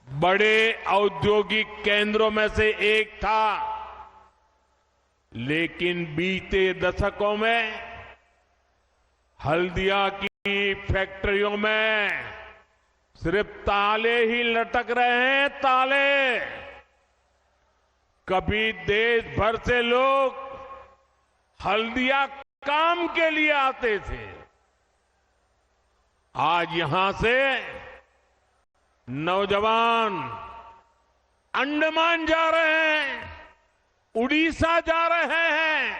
बड़े औद्योगिक केंद्रों में से एक था, लेकिन बीते दशकों में हल्दिया की फैक्ट्रियों में सिर्फ ताले ही लटक रहे हैं, ताले। कभी देश भर से लोग हल्दिया काम के लिए आते थे, आज यहां से नौजवान अंडमान जा रहे हैं, उड़ीसा जा रहे हैं,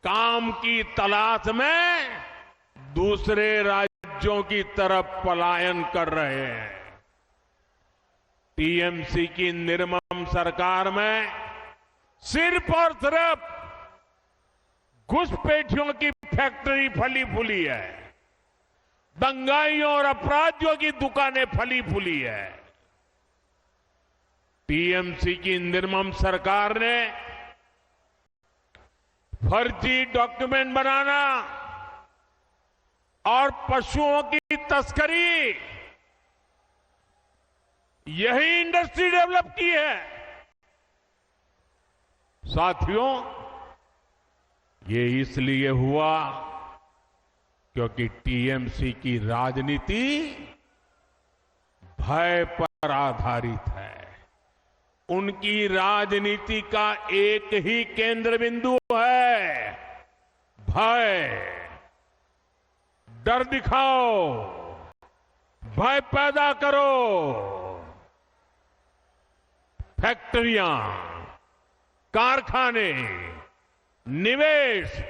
काम की तलाश में दूसरे राज्यों की तरफ पलायन कर रहे हैं। टीएमसी की निर्मम सरकार में सिर्फ और सिर्फ घुसपैठियों की फैक्ट्री फली फूली है, दंगाइयों और अपराधियों की दुकानें फली फूली है। टीएमसी की निर्मम सरकार ने फर्जी डॉक्यूमेंट बनाना और पशुओं की तस्करी, यही इंडस्ट्री डेवलप की है। साथियों, ये इसलिए हुआ क्योंकि टीएमसी की राजनीति भय पर आधारित है। उनकी राजनीति का एक ही केंद्र बिंदु है, भय। डर दिखाओ, भय पैदा करो। फैक्ट्रियां, कारखाने, निवेश,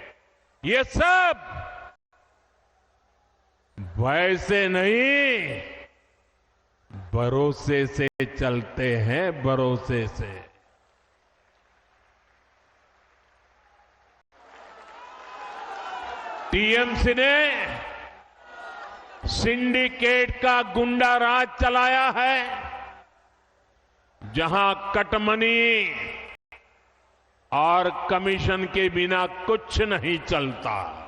ये सब भय से नहीं, भरोसे से चलते हैं, भरोसे से। टीएमसी ने सिंडिकेट का गुंडा राज चलाया है, जहां कटमनी और कमीशन के बिना कुछ नहीं चलता।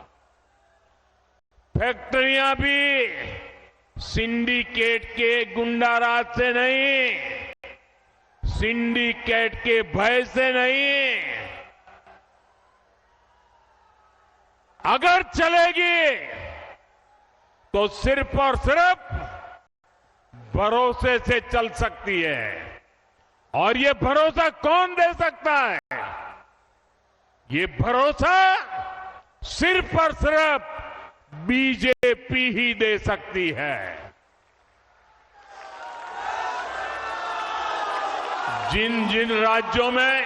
फैक्ट्रियां भी सिंडिकेट के गुंडा राज से नहीं, सिंडिकेट के भय से नहीं, अगर चलेगी तो सिर्फ और सिर्फ भरोसे से चल सकती है। और ये भरोसा कौन दे सकता है? ये भरोसा सिर्फ और सिर्फ बीजेपी ही दे सकती है। जिन जिन राज्यों में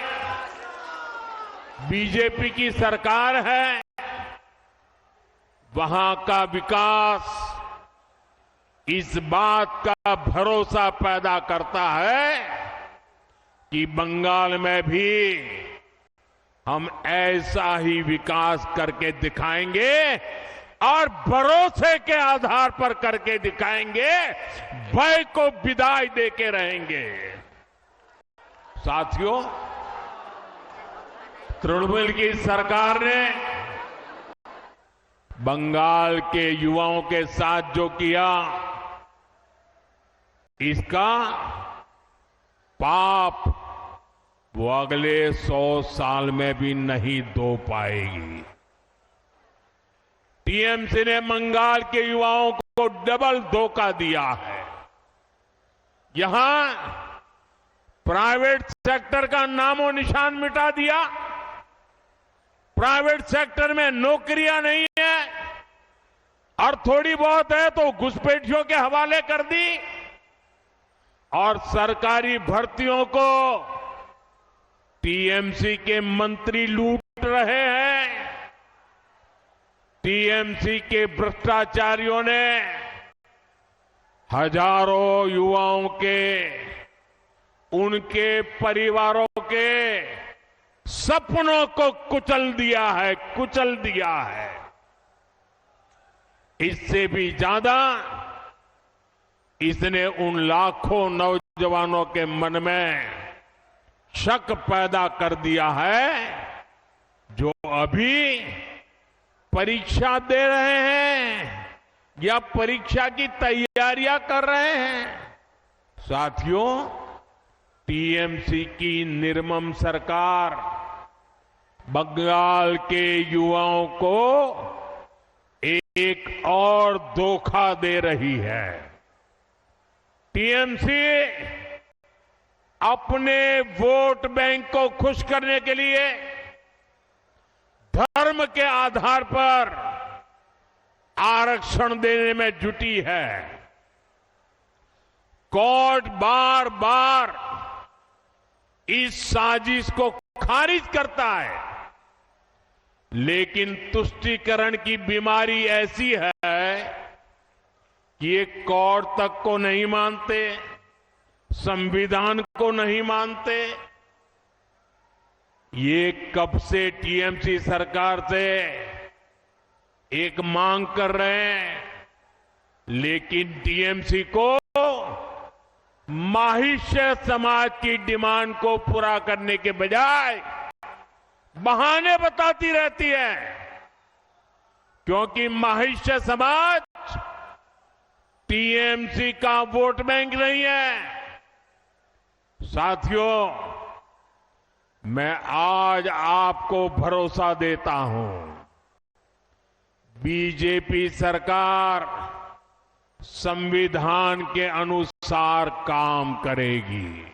बीजेपी की सरकार है, वहां का विकास इस बात का भरोसा पैदा करता है कि बंगाल में भी हम ऐसा ही विकास करके दिखाएंगे और भरोसे के आधार पर करके दिखाएंगे, भय को विदाई देके रहेंगे। साथियों, तृणमूल की सरकार ने बंगाल के युवाओं के साथ जो किया, इसका पाप वो अगले 100 साल में भी नहीं धो पाएगी। टीएमसी ने बंगाल के युवाओं को डबल धोखा दिया है। यहां प्राइवेट सेक्टर का नामो निशान मिटा दिया, प्राइवेट सेक्टर में नौकरियां नहीं है और थोड़ी बहुत है तो घुसपैठियों के हवाले कर दी, और सरकारी भर्तियों को टीएमसी के मंत्री लूट रहे हैं। टीएमसी के भ्रष्टाचारियों ने हजारों युवाओं के, उनके परिवारों के सपनों को कुचल दिया है, कुचल दिया है। इससे भी ज्यादा इसने उन लाखों नौजवानों के मन में शक पैदा कर दिया है जो अभी परीक्षा दे रहे हैं, या परीक्षा की तैयारियां कर रहे हैं। साथियों, टीएमसी की निर्मम सरकार बंगाल के युवाओं को एक और धोखा दे रही है। टीएमसी अपने वोट बैंक को खुश करने के लिए धर्म के आधार पर आरक्षण देने में जुटी है। कोर्ट बार बार इस साजिश को खारिज करता है, लेकिन तुष्टीकरण की बीमारी ऐसी है कि ये कोर्ट तक को नहीं मानते, संविधान को नहीं मानते। ये कब से टीएमसी सरकार से एक मांग कर रहे हैं, लेकिन टीएमसी को माहिष्य समाज की डिमांड को पूरा करने के बजाय बहाने बताती रहती है, क्योंकि माहिष्य समाज टीएमसी का वोट बैंक नहीं है। साथियों, मैं आज आपको भरोसा देता हूं, बीजेपी सरकार संविधान के अनुसार काम करेगी।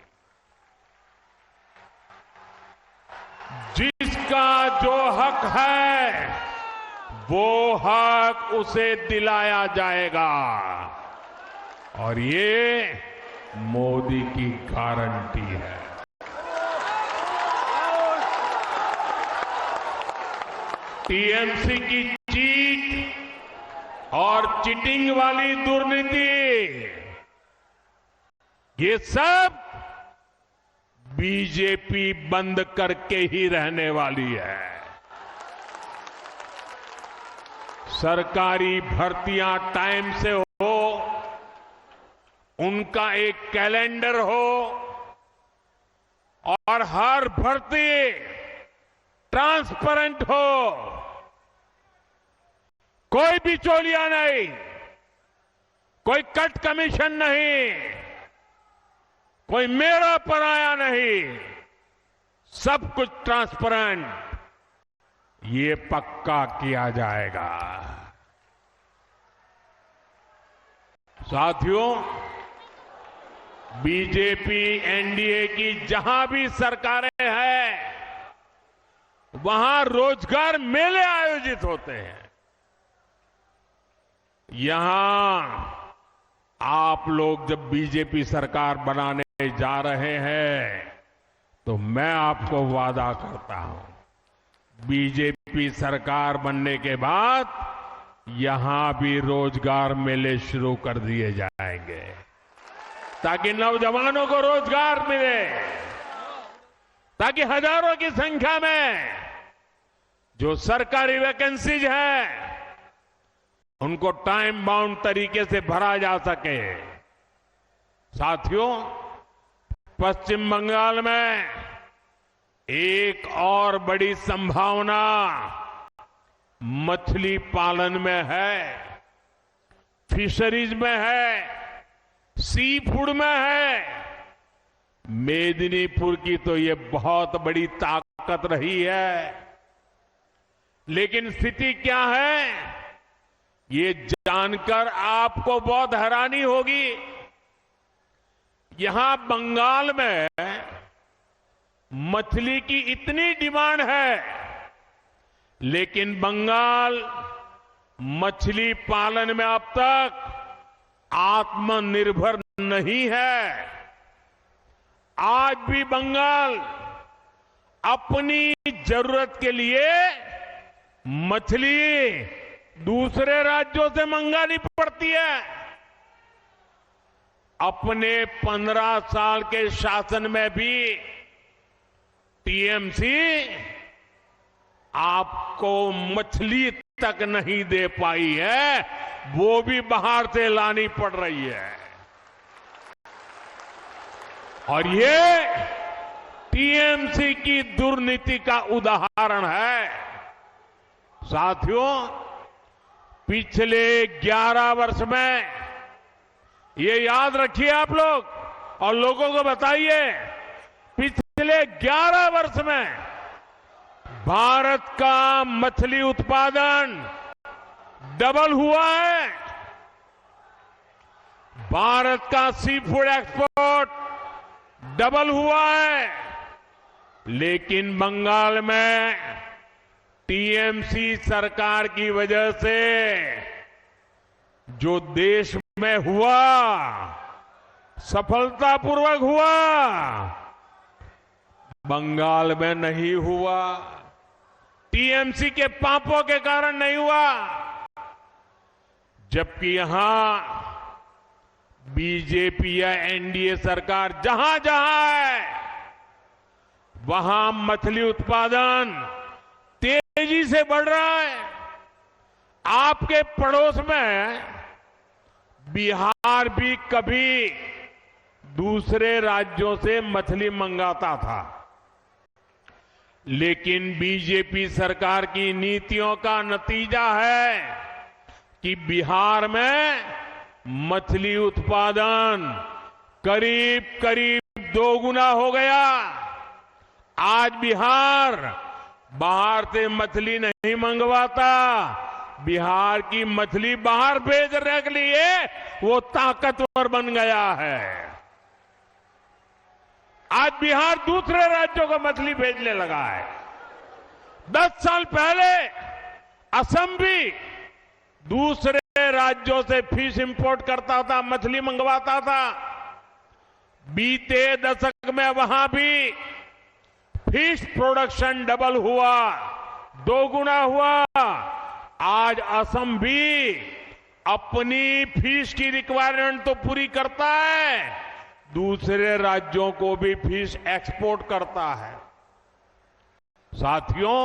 जिसका जो हक है वो हक उसे दिलाया जाएगा, और ये मोदी की गारंटी है। टीएमसी की चीट और चीटिंग वाली दुर्नीति, ये सब बीजेपी बंद करके ही रहने वाली है। सरकारी भर्तियां टाइम से हो, उनका एक कैलेंडर हो, और हर भर्ती ट्रांसपेरेंट हो, कोई बिचौलिया नहीं, कोई कट कमीशन नहीं, कोई मेरा पराया नहीं, सब कुछ ट्रांसपेरेंट, ये पक्का किया जाएगा। साथियों, बीजेपी एनडीए की जहां भी सरकारें हैं, वहां रोजगार मेले आयोजित होते हैं। यहां आप लोग जब बीजेपी सरकार बनाने जा रहे हैं, तो मैं आपको वादा करता हूं, बीजेपी सरकार बनने के बाद यहां भी रोजगार मेले शुरू कर दिए जाएंगे, ताकि नौजवानों को रोजगार मिले, ताकि हजारों की संख्या में जो सरकारी वैकेंसीज हैं उनको टाइम बाउंड तरीके से भरा जा सके। साथियों, पश्चिम बंगाल में एक और बड़ी संभावना मछली पालन में है, फिशरीज में है, सी फूड में है। मेदिनीपुर की तो ये बहुत बड़ी ताकत रही है, लेकिन स्थिति क्या है ये जानकर आपको बहुत हैरानी होगी। यहां बंगाल में मछली की इतनी डिमांड है, लेकिन बंगाल मछली पालन में अब तक आत्मनिर्भर नहीं है। आज भी बंगाल अपनी जरूरत के लिए मछली दूसरे राज्यों से मंगानी पड़ती है। अपने 15 साल के शासन में भी टीएमसी आपको मछली तक नहीं दे पाई है, वो भी बाहर से लानी पड़ रही है। और ये टीएमसी की दुर्नीति का उदाहरण है। साथियों, पिछले 11 वर्ष में, ये याद रखिए आप लोग और लोगों को बताइए, पिछले 11 वर्ष में भारत का मछली उत्पादन डबल हुआ है। भारत का सी फूड एक्सपोर्ट डबल हुआ है। लेकिन बंगाल में टीएमसी सरकार की वजह से जो देश में हुआ, सफलतापूर्वक हुआ, बंगाल में नहीं हुआ। टीएमसी के पापों के कारण नहीं हुआ। जबकि यहां बीजेपी या एनडीए सरकार जहां जहां है, वहां मछली उत्पादन तेजी से बढ़ रहा है। आपके पड़ोस में बिहार भी कभी दूसरे राज्यों से मछली मंगाता था, लेकिन बीजेपी सरकार की नीतियों का नतीजा है कि बिहार में मछली उत्पादन करीब करीब 2 गुना हो गया। आज बिहार बाहर से मछली नहीं मंगवाता, बिहार की मछली बाहर भेजने के लिए वो ताकतवर बन गया है। आज बिहार दूसरे राज्यों को मछली भेजने लगा है। 10 साल पहले असम भी दूसरे राज्यों से फिश इंपोर्ट करता था, मछली मंगवाता था। बीते दशक में वहां भी फिश प्रोडक्शन डबल हुआ, 2 गुना हुआ। आज असम भी अपनी फिश की रिक्वायरमेंट तो पूरी करता है, दूसरे राज्यों को भी फिश एक्सपोर्ट करता है। साथियों,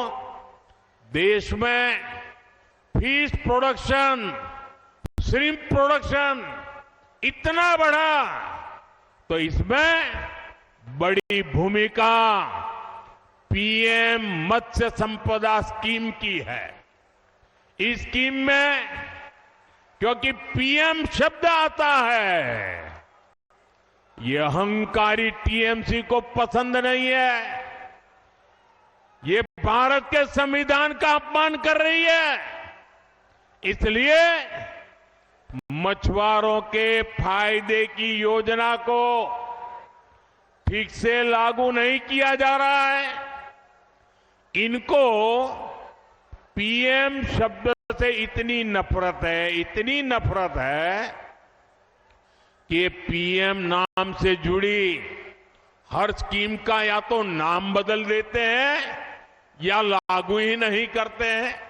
देश में फिश प्रोडक्शन, श्रिम्प प्रोडक्शन इतना बढ़ा तो इसमें बड़ी भूमिका पीएम मत्स्य संपदा स्कीम की है। इस स्कीम में क्योंकि पीएम शब्द आता है, ये अहंकारी टीएमसी को पसंद नहीं है। ये भारत के संविधान का अपमान कर रही है। इसलिए मछुआरों के फायदे की योजना को ठीक से लागू नहीं किया जा रहा है। इनको पीएम शब्द से इतनी नफरत है कि पीएम नाम से जुड़ी हर स्कीम का या तो नाम बदल देते हैं या लागू ही नहीं करते हैं।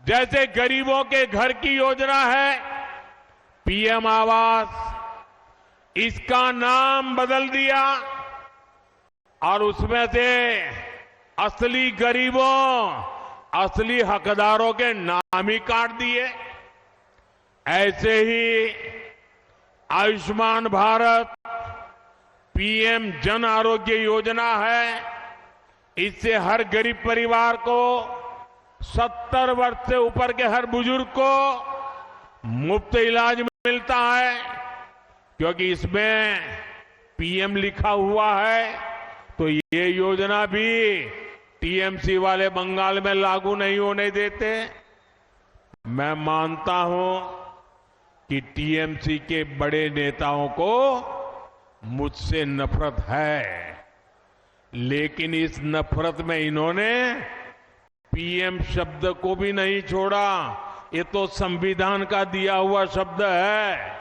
जैसे गरीबों के घर की योजना है पीएम आवास, इसका नाम बदल दिया और उसमें से असली गरीबों, असली हकदारों के नाम ही काट दिए। ऐसे ही आयुष्मान भारत, पीएम जन आरोग्य योजना है, इससे हर गरीब परिवार को, 70 वर्ष से ऊपर के हर बुजुर्ग को मुफ्त इलाज मिलता है। क्योंकि इसमें पीएम लिखा हुआ है, तो ये योजना भी टीएमसी वाले बंगाल में लागू नहीं होने देते। मैं मानता हूं कि टीएमसी के बड़े नेताओं को मुझसे नफरत है, लेकिन इस नफरत में इन्होंने पीएम शब्द को भी नहीं छोड़ा। ये तो संविधान का दिया हुआ शब्द है,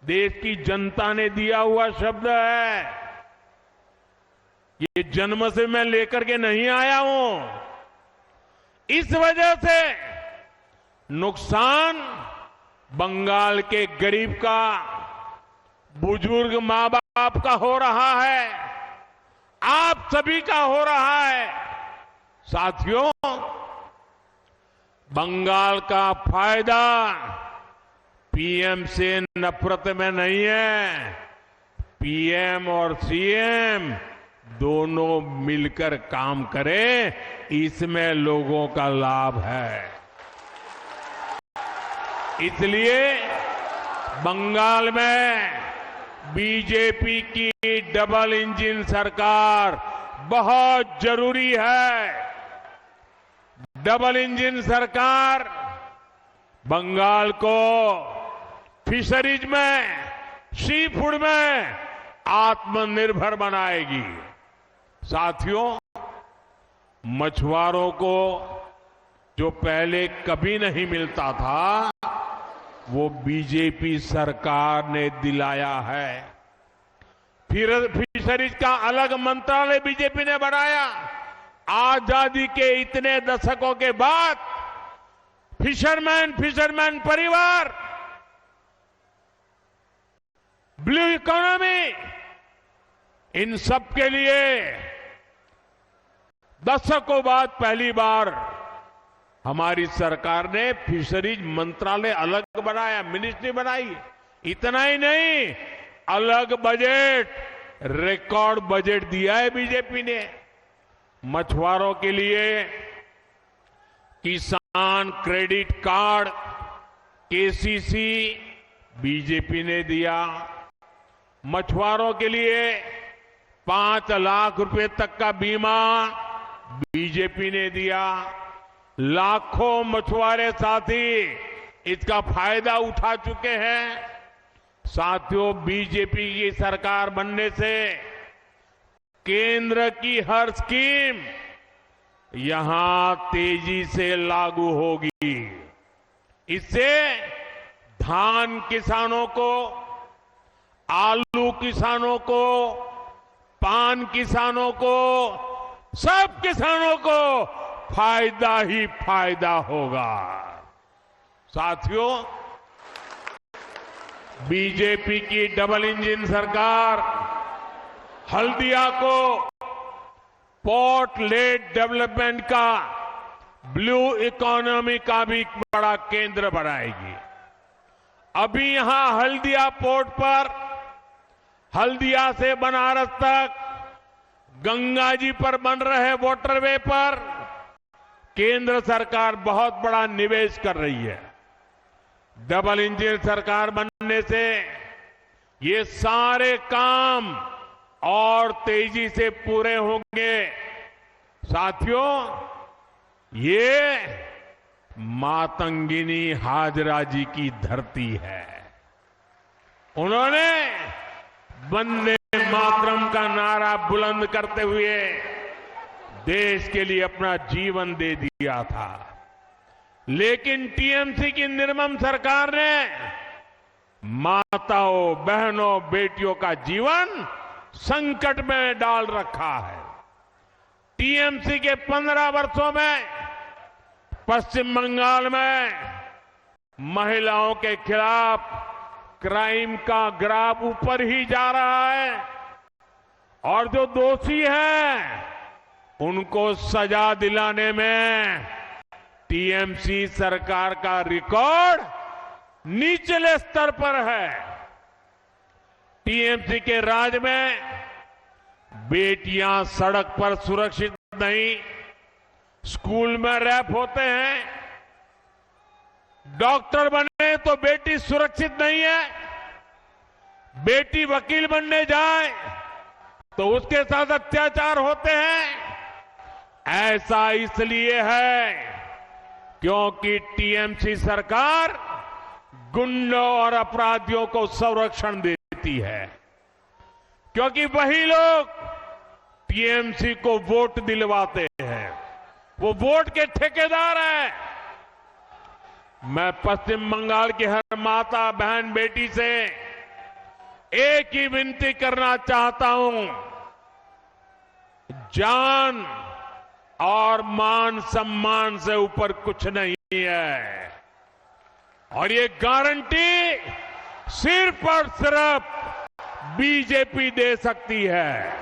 देश की जनता ने दिया हुआ शब्द है। ये जन्म से मैं लेकर के नहीं आया हूं। इस वजह से नुकसान बंगाल के गरीब का, बुजुर्ग मां बाप का हो रहा है, आप सभी का हो रहा है। साथियों, बंगाल का फायदा पीएम से नफरत में नहीं है, पीएम और सीएम दोनों मिलकर काम करें, इसमें लोगों का लाभ है। इसलिए बंगाल में बीजेपी की डबल इंजन सरकार बहुत जरूरी है। डबल इंजन सरकार बंगाल को फिशरीज में, सी फूड में आत्मनिर्भर बनाएगी। साथियों, मछुआरों को जो पहले कभी नहीं मिलता था, वो बीजेपी सरकार ने दिलाया है। फिर फिशरीज का अलग मंत्रालय बीजेपी ने बनाया। आजादी के इतने दशकों के बाद फिशरमैन परिवार, ब्लू इकोनॉमी, इन सब के लिए दशकों बाद पहली बार हमारी सरकार ने फिशरीज मंत्रालय अलग बनाया, मिनिस्ट्री बनाई। इतना ही नहीं, अलग बजट, रिकॉर्ड बजट दिया है बीजेपी ने। मछुआरों के लिए किसान क्रेडिट कार्ड, केसीसी बीजेपी ने दिया। मछुआरों के लिए 5 लाख रुपए तक का बीमा बीजेपी ने दिया। लाखों मछुआरे साथी इसका फायदा उठा चुके हैं। साथियों, बीजेपी की सरकार बनने से केंद्र की हर स्कीम यहां तेजी से लागू होगी। इससे धान किसानों को, आलू किसानों को, पान किसानों को, सब किसानों को फायदा ही फायदा होगा। साथियों, बीजेपी की डबल इंजन सरकार हल्दिया को पोर्ट लेड डेवलपमेंट का, ब्लू इकोनॉमी का भी बड़ा केंद्र बनाएगी। अभी यहां हल्दिया पोर्ट पर, हल्दिया से बनारस तक, गंगा जी पर बन रहे वाटरवे पर केंद्र सरकार बहुत बड़ा निवेश कर रही है। डबल इंजन सरकार बनने से ये सारे काम और तेजी से पूरे होंगे। साथियों, ये मातंगिनी हाजरा जी की धरती है। उन्होंने वंदे मातरम का नारा बुलंद करते हुए देश के लिए अपना जीवन दे दिया था। लेकिन टीएमसी की निर्मम सरकार ने माताओं, बहनों, बेटियों का जीवन संकट में डाल रखा है। टीएमसी के 15 वर्षों में पश्चिम बंगाल में महिलाओं के खिलाफ क्राइम का ग्राफ ऊपर ही जा रहा है और जो दोषी हैं उनको सजा दिलाने में टीएमसी सरकार का रिकॉर्ड निचले स्तर पर है। टीएमसी के राज में बेटियां सड़क पर सुरक्षित नहीं, स्कूल में रैप होते हैं, डॉक्टर बने तो बेटी सुरक्षित नहीं है, बेटी वकील बनने जाए तो उसके साथ अत्याचार होते हैं। ऐसा इसलिए है क्योंकि टीएमसी सरकार गुंडों और अपराधियों को संरक्षण देती है, क्योंकि वही लोग टीएमसी को वोट दिलवाते हैं, वो वोट के ठेकेदार हैं। मैं पश्चिम बंगाल की हर माता, बहन, बेटी से एक ही विनती करना चाहता हूं, जान और मान सम्मान से ऊपर कुछ नहीं है और ये गारंटी सिर्फ और सिर्फ बीजेपी दे सकती है।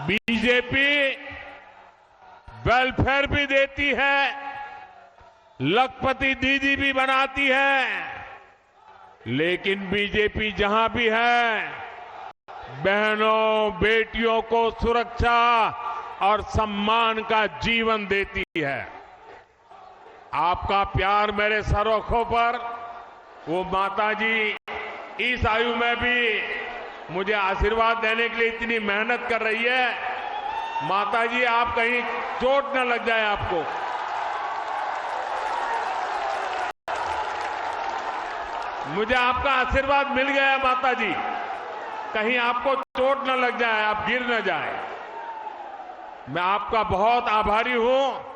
बीजेपी वेलफेयर भी देती है, लखपति दीदी भी बनाती है, लेकिन बीजेपी जहां भी है बहनों, बेटियों को सुरक्षा और सम्मान का जीवन देती है। आपका प्यार मेरे सरोखों पर, वो माता जी इस आयु में भी मुझे आशीर्वाद देने के लिए इतनी मेहनत कर रही है। माता जी, आप कहीं चोट न लग जाए आपको। मुझे आपका आशीर्वाद मिल गया है माता जी, कहीं आपको चोट न लग जाए, आप गिर न जाए। मैं आपका बहुत आभारी हूं।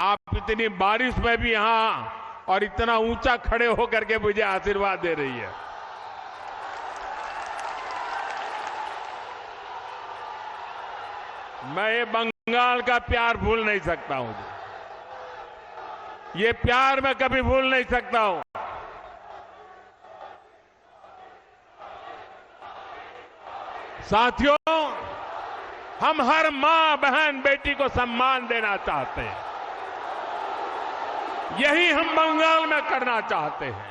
आप इतनी बारिश में भी यहां और इतना ऊंचा खड़े होकर के मुझे आशीर्वाद दे रही है। मैं ये बंगाल का प्यार भूल नहीं सकता हूं। ये प्यार मैं कभी भूल नहीं सकता हूं। साथियों, हम हर मां, बहन, बेटी को सम्मान देना चाहते हैं। यही हम बंगाल में करना चाहते हैं।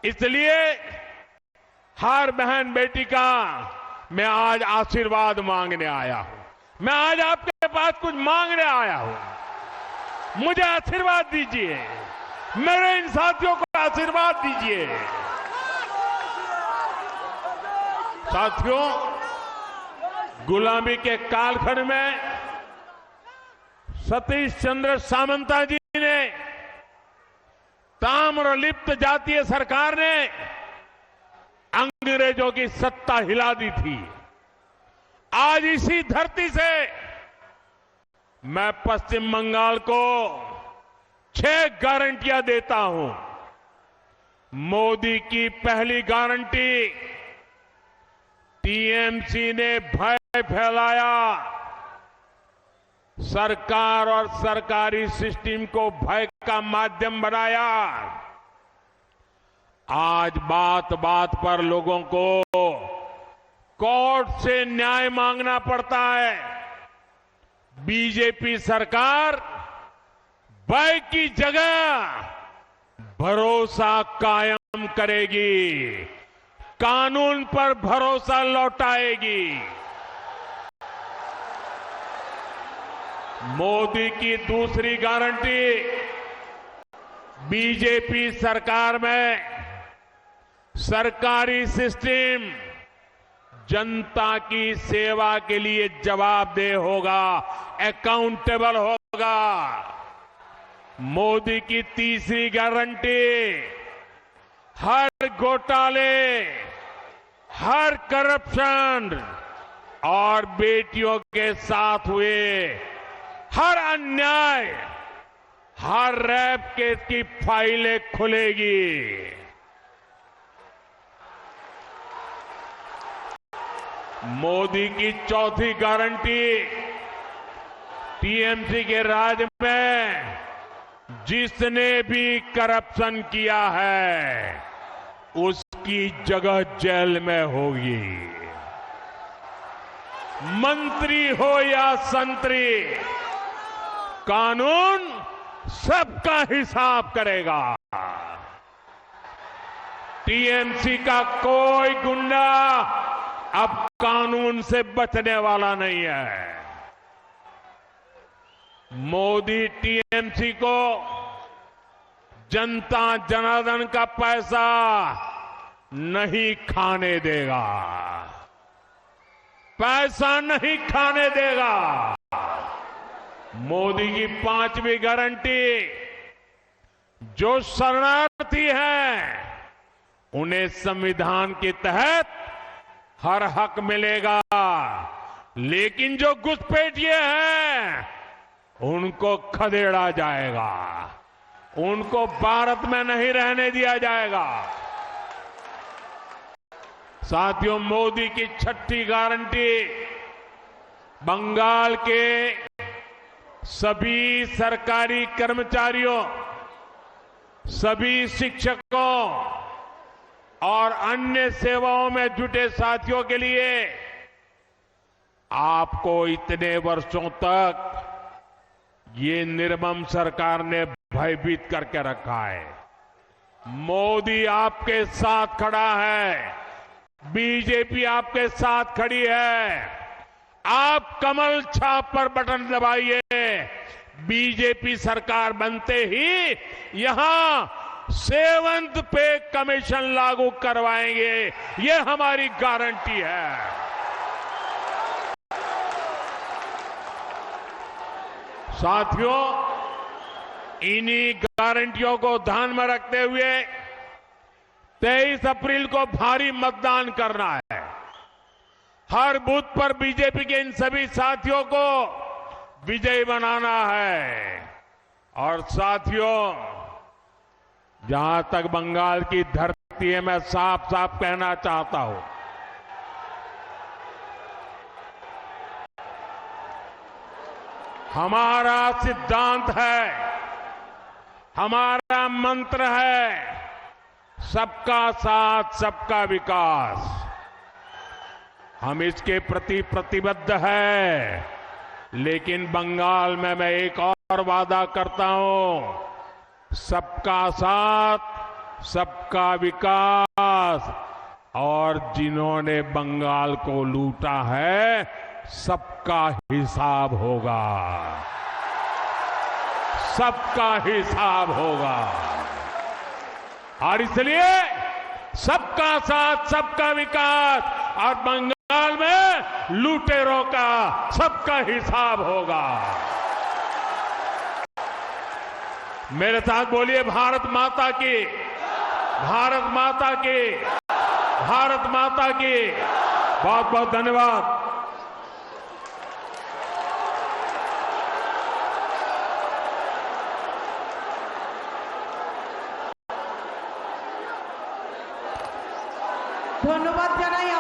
इसलिए हर बहन बेटी का मैं आज आशीर्वाद मांगने आया हूं। मैं आज आपके पास कुछ मांगने आया हूं। मुझे आशीर्वाद दीजिए, मेरे इन साथियों को आशीर्वाद दीजिए। साथियों, गुलामी के कालखंड में सतीश चंद्र सामंता जी ने, ताम्रलिप्त जातीय सरकार ने अंग्रेजों की सत्ता हिला दी थी। आज इसी धरती से मैं पश्चिम बंगाल को 6 गारंटियां देता हूं। मोदी की पहली गारंटी, टीएमसी ने भय फैलाया, सरकार और सरकारी सिस्टम को भय का माध्यम बनाया। आज बात बात पर लोगों को कोर्ट से न्याय मांगना पड़ता है। बीजेपी सरकार भय की जगह भरोसा कायम करेगी, कानून पर भरोसा लौटाएगी। मोदी की दूसरी गारंटी, बीजेपी सरकार में सरकारी सिस्टम जनता की सेवा के लिए जवाबदेह होगा, अकाउंटेबल होगा। मोदी की तीसरी गारंटी, हर घोटाले, हर करप्शन और बेटियों के साथ हुए हर अन्याय, हर रेप केस की फाइलें खुलेगी। मोदी की चौथी गारंटी, टीएमसी के राज में जिसने भी करप्शन किया है उसकी जगह जेल में होगी। मंत्री हो या संतरी, कानून सबका हिसाब करेगा। टीएमसी का कोई गुंडा अब कानून से बचने वाला नहीं है। मोदी टीएमसी को जनता जनार्दन का पैसा नहीं खाने देगा, पैसा नहीं खाने देगा। मोदी की पांचवी गारंटी, जो शरणार्थी हैं उन्हें संविधान के तहत हर हक मिलेगा, लेकिन जो घुसपैठिए हैं उनको खदेड़ा जाएगा, उनको भारत में नहीं रहने दिया जाएगा। साथियों, मोदी की छठी गारंटी, बंगाल के सभी सरकारी कर्मचारियों, सभी शिक्षकों और अन्य सेवाओं में जुटे साथियों के लिए आपको इतने वर्षों तक ये निर्मम सरकार ने भयभीत करके रखा है। मोदी आपके साथ खड़ा है, बीजेपी आपके साथ खड़ी है। आप कमल छाप पर बटन दबाइए, बीजेपी सरकार बनते ही यहां 7th पे कमीशन लागू करवाएंगे, ये हमारी गारंटी है। साथियों, इन्हीं गारंटियों को ध्यान में रखते हुए 23 अप्रैल को भारी मतदान करना है। हर बूथ पर बीजेपी के इन सभी साथियों को विजयी बनाना है। और साथियों, जहां तक बंगाल की धरती है, मैं साफ साफ कहना चाहता हूं, हमारा सिद्धांत है, हमारा मंत्र है, सबका साथ सबका विकास। हम इसके प्रति प्रतिबद्ध है। लेकिन बंगाल में मैं एक और वादा करता हूं, सबका साथ सबका विकास। और जिन्होंने बंगाल को लूटा है, सबका हिसाब होगा, सबका हिसाब होगा। और इसलिए सबका साथ सबका विकास और बंगाल में लुटेरों का सबका हिसाब होगा। मेरे साथ बोलिए, भारत माता की, भारत माता की, भारत माता की। बहुत बहुत धन्यवाद। ধন্যবাদ জানাই